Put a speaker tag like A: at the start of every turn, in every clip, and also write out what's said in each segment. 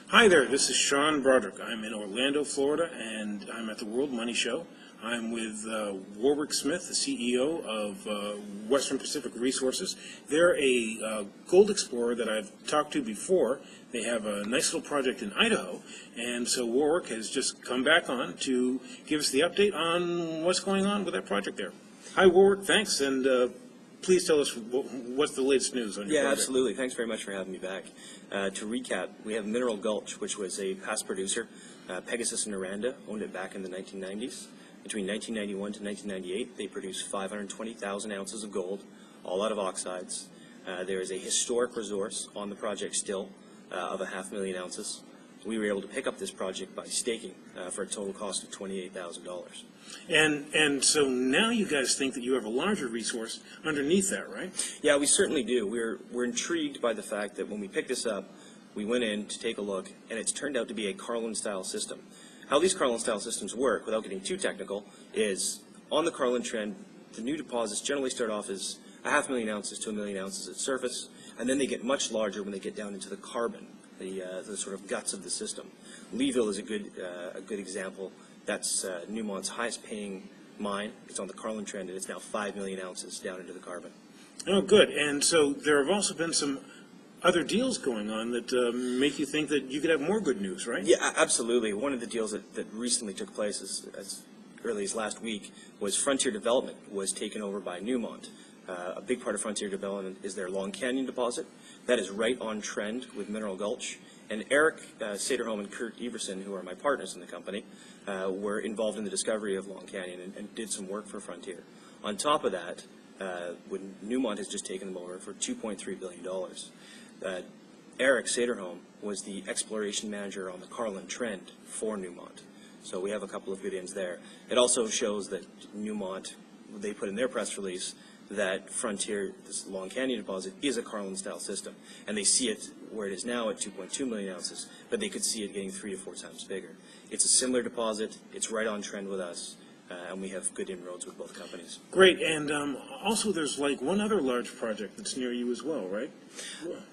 A: Hi there, this is Sean Brodrick. I'm in Orlando, Florida, and I'm at the World Money Show. I'm with Warwick Smith, the CEO of Western Pacific Resources. They're a gold explorer that I've talked to before. They have a nice little project in Idaho, and so Warwick has just come back on to give us the update on what's going on with that project there. Hi Warwick, thanks, and please tell us what's the latest news on your project.
B: Absolutely. Thanks very much for having me back. To recap, we have Mineral Gulch, which was a past producer. Pegasus and Noranda owned it back in the 1990s. Between 1991 to 1998, they produced 520,000 ounces of gold, all out of oxides. There is a historic resource on the project still of 500,000 ounces. We were able to pick up this project by staking for a total cost of $28,000.
A: And so now you guys think that you have a larger resource underneath that, right?
B: Yeah, we certainly do. We're intrigued by the fact that when we picked this up, we went in to take a look, and it's turned out to be a Carlin-style system. How these Carlin-style systems work, without getting too technical, is on the Carlin Trend, the new deposits generally start off as 500,000 ounces to 1 million ounces at surface, and then they get much larger when they get down into the carbon, the sort of guts of the system. Leeville is a good example. That's Newmont's highest paying mine. It's on the Carlin Trend, and it's now 5 million ounces down into the carbon.
A: Oh, good. And so there have also been some other deals going on that make you think that you could have more good news, right?
B: Yeah, absolutely. One of the deals that recently took place as early as last week was Frontier Development was taken over by Newmont. A big part of Frontier Development is their Long Canyon deposit. That is right on trend with Mineral Gulch. And Eric Saderholm and Kurt Everson, who are my partners in the company, were involved in the discovery of Long Canyon and did some work for Frontier. On top of that, when Newmont has just taken them over for $2.3 billion. Eric Saderholm was the exploration manager on the Carlin Trend for Newmont. So we have a couple of good ins there. It also shows that Newmont, they put in their press release that Frontier, this Long Canyon deposit, is a Carlin-style system. And they see it where it is now at 2.2 million ounces, but they could see it getting 3 to 4 times bigger. It's a similar deposit. It's right on trend with us. And we have good inroads with both companies.
A: Great, and also there's like one other large project that's near you as well, right?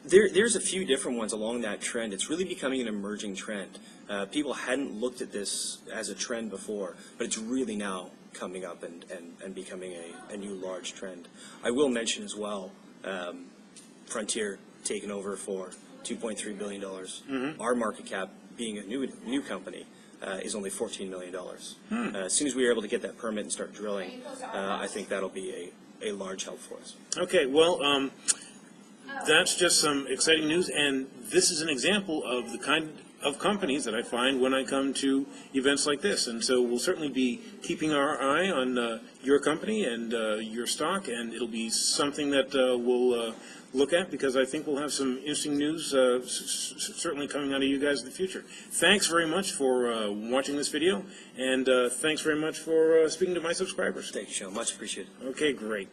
B: There's a few different ones along that trend. It's really becoming an emerging trend. People hadn't looked at this as a trend before, but it's really now coming up and becoming a new large trend. I will mention as well, Frontier taken over for $2.3 billion. Mm-hmm. Our market cap, being a new company, is only $14 million. As soon as we are able to get that permit and start drilling, I think that'll be a large help for us.
A: Okay, well, that's just some exciting news, and this is an example of the kind of companies that I find when I come to events like this. And so we'll certainly be keeping our eye on your company and your stock, and it'll be something that we'll look at, because I think we'll have some interesting news certainly coming out of you guys in the future. Thanks very much for watching this video, and thanks very much for speaking to my subscribers.
B: Thank you, Sean. Much appreciated.
A: Okay, great.